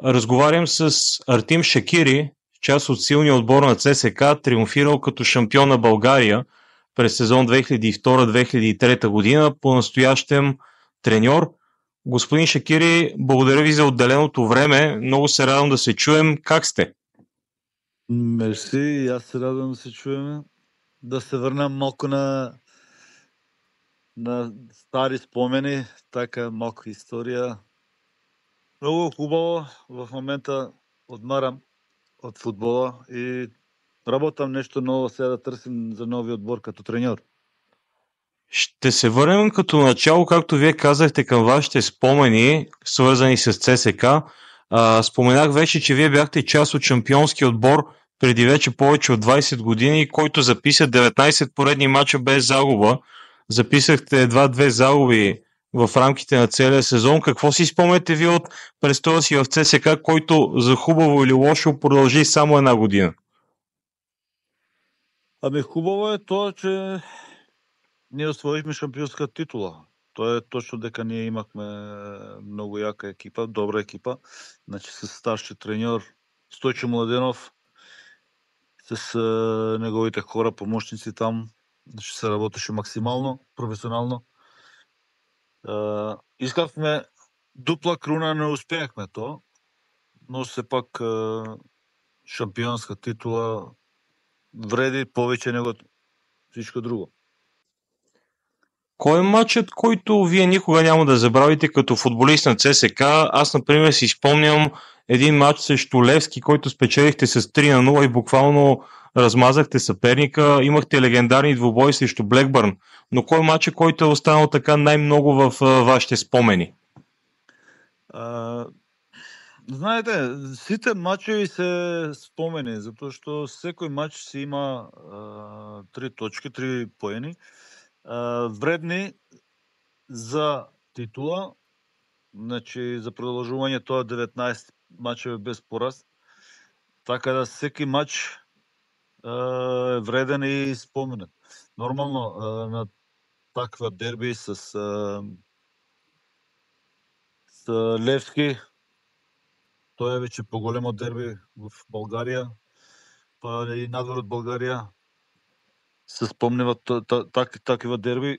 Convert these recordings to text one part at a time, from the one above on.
Разговарям с Артим Шакири, част от силния отбор на ЦСКА, триумфирал като шампион на България през сезон 2002-2003 година, по-настоящем треньор. Господин Шакири, благодаря ви за отделеното време. Много се радвам да се чуем. Как сте? Мерси, и аз се радвам да се чуем. Да се върнем малко на стари спомени, така малко история. Много хубаво. В момента отмарам от футбола и работам нещо ново, сега да търсим за нови отбор като треньор. Ще се върнем като начало, както вие казахте, към вашите спомени, свързани с ЦСКА. Споменах вече, че вие бяхте част от шампионски отбор преди вече повече от 20 години, който записа 19 поредни мача без загуба. Записахте едва 2 загуби в рамките на целия сезон. Какво си спомняте ви от престоя си в ЦСКА, който за хубаво или лошо продължи само една година? Ами хубаво е това, че ние освоихме шампионска титула. То е точно дека ние имахме много яка екипа, добра екипа. Значи с старши треньор Стойчо Младенов, с неговите хора, помощници там. Значи се работеше максимално, професионално. Искахме дупла круна, не успяхме то, но все пак шампионска титула вреди повече него всичко друго. Кой е матчът, който вие никога няма да забравите като футболист на ЦСКА? Аз, например, си спомням един матч срещу Левски, който спечелихте с 3-0 и буквално размазахте съперника. Имахте легендарни двубои срещу Блекбърн. Но кой е матчът, който е останал така най-много в вашите спомени? Знаете, сите матчеви се спомени, защото секој матч си има 3 точки, 3 поени. Вредни за титула, значи за продолжување тоа 19 мачеви без пораз. Така да секи матч е вреден и споменат. Нормално на таква дерби с Левски, тоа е вече по-големо дерби в Българија, па и надвор од Българија се спомнува такива дерби.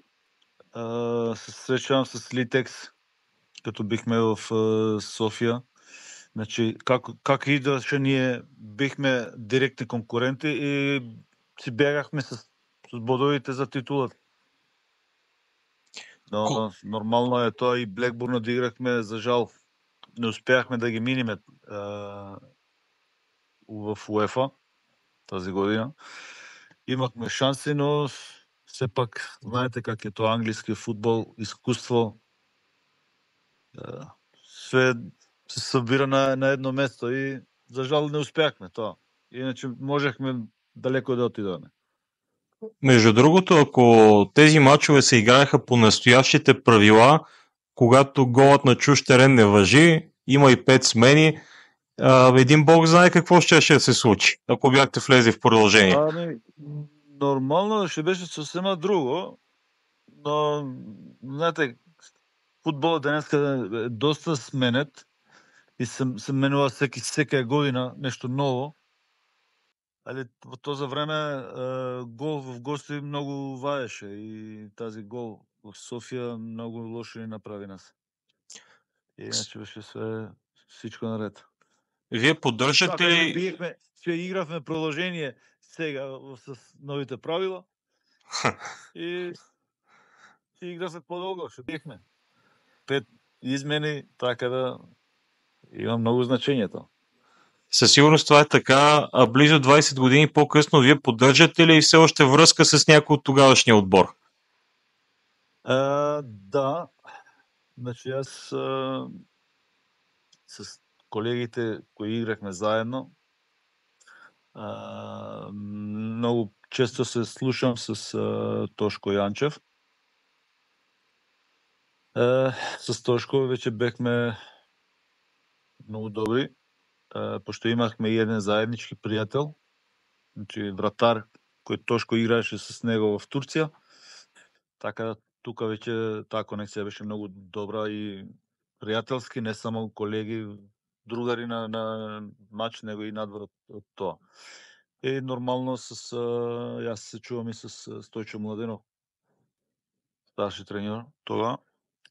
Се срещавам с Литекс, като бихме в София. Значи, как идваше, ние бихме директни конкуренти и си бягахме с бодовите за титулата. Но нормално е тоа, и Блекбурн да играхме, за жал не успяхме да ги миниме в УЕФА тази година. Имахме шанси, но все пак знаете как е тоа английски футбол, изкуство. Све се събира на едно место и за жал не успяхме тоа. Иначе можехме далеко да отидеме. Между другото, ако тези матчове се играеха по настоящите правила, когато голът на чужд терен не важи, има и 5 смени, един бог знае какво ще се случи, ако бяхте влезли в продължение. Ами, нормално ще беше съвсем друго, но знаете, футболът днес е доста сменет и се менува всека година нещо ново. Али в този време гол в гости много ваеше и тази гол в София много лошо ни направи нас. Иначе беше всичко наред. Вие поддържате ли... Ще играхме продължение сега с новите правила и ще играхме по-дълго, ще бихме. 5 измени, така да има много значението. Със сигурност това е така, а близо 20 години по-късно вие поддържате ли все още връзка с някой от тогавашния отбор? Да, значи аз с колегите, кои играхме заедно, много често се слушам с Тошко Янчев. С Тошко вече бехме много добри, пошто имахме и един заеднички приятел, значи вратар, който Тошко играеше с него в Турция. Така тук вече тази конекция беше много добра и приятелски, не само колеги, другари на матч, него и надвор от това. И нормално аз се чувам и с Стойчо Младенов, старши треньор това.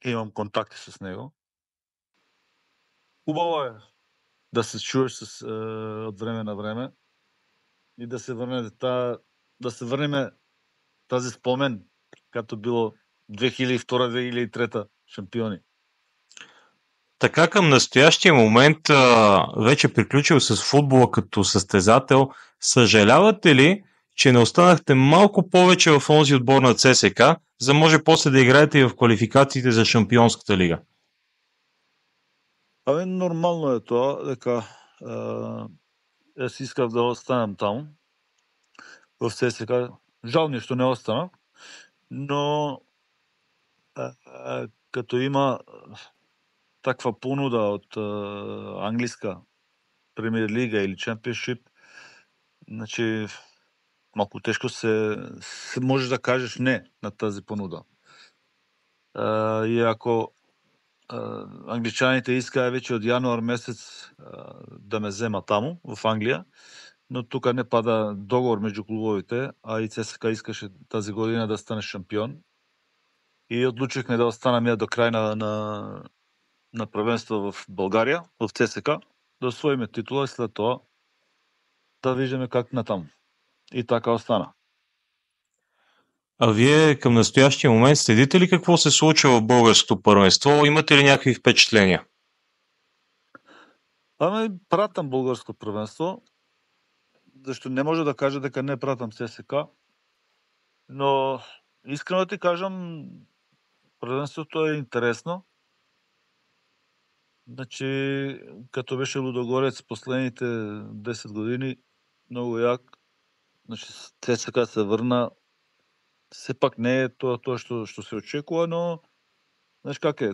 Имам контакти с него. Хубаво е да се чуеш от време на време и да се върнем тази спомен, като било 2002-2003 шампиони. Така към настоящия момент, вече приключил с футбола като състезател, съжалявате ли, че не останахте малко повече в онзи отбор на ЦСКА, за да може после да играете и в квалификациите за Шампионската лига? Нормално е това, дека аз исках да останам там, в ЦСКА. Жал ми, що не останах, но като има таква понуда от английска премиер лига или чемпионшип, значи малко тежко се можеш да кажеш не на тази понуда. И ако англичаните искаха вече от януар месец да ме взема там, в Англия, но тук не пада договор между клубовите, а и ЦСКА искаше тази година да стане шампион. И отлучихме да останем до край на prvенство в България, в ЦСКА, да освоиме титула и след това да виждаме как натам. И така остана. А вие към настоящия момент следите ли какво се случва в българското първенство? Имате ли някакви впечатления? Пратам българско prvенство, защо не може да кажа дека не пратам ЦСКА, но искрено да ти кажам, prvенството е интересно. Значи, като беше Лудогорец последните 10 години, много як. Значи, ЦСКА се върна. Все пак не е това, що се очекува, но знаеш как е.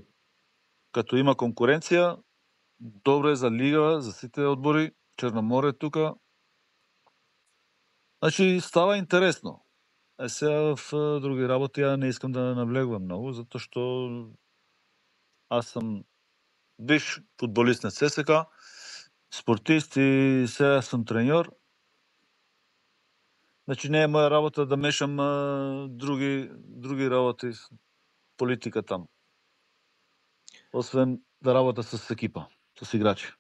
Като има конкуренция, добре за лига, за сите отбори, Черноморе тук. Значи, става интересно. Сега в други работи не искам да навлегвам много, защото аз съм бивш футболист на ЦСКА, спортист и сега съм треньор. Значи не е моя работа да мешам други работи, политика там. Освен да работя с екипа, с играчи.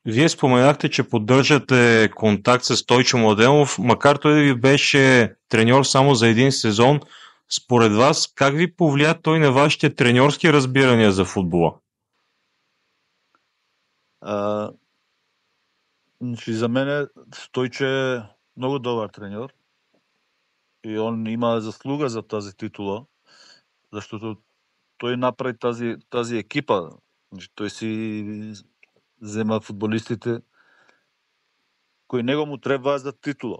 Вие споменахте, че поддържате контакт с Стойчо Младенов, макар той да ви беше треньор само за един сезон. Според вас, как ви повлия той на вашите треньорски разбирания за футбола? Значи за мен Стойче е много добър треньор и он има заслуга за тази титула, защото той направи тази екипа. Значи, той си взема футболистите, кои него му трябва за титула.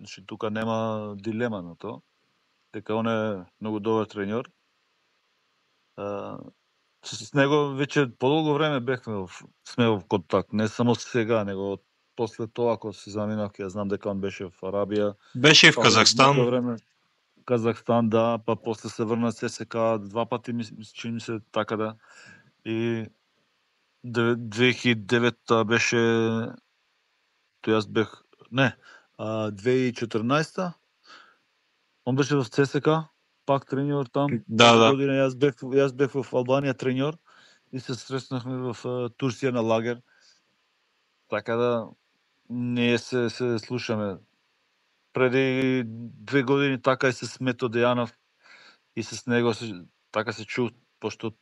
Значи, тук няма дилема на то. Така он е много добър треньор. С него вече по-дълго време сме в контакт. Не само сега, него после това, ако се заминах, я знам дека он беше в Арабия. Беше и в Казахстан. Време Казахстан, да, па после се върна в ЦСКА, 2 пъти ми се така да. И 2009 беше... Той аз бех... Не, 2014 он беше в ЦСКА, пак треньор там. Да. Година аз бех в Албания треньор и се срещнахме в Турция на лагер. Така да ние се слушаме. Преди 2 години така и с Мето Деянов и с него така се чу, защото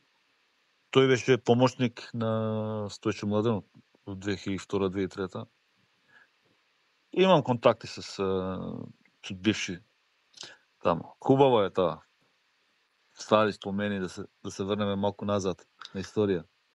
той беше помощник на Стойчо Младенов в 2002-2003. Имам контакти с бивши там. Хубаво е това. Стари спомени да се върнем малко назад на история.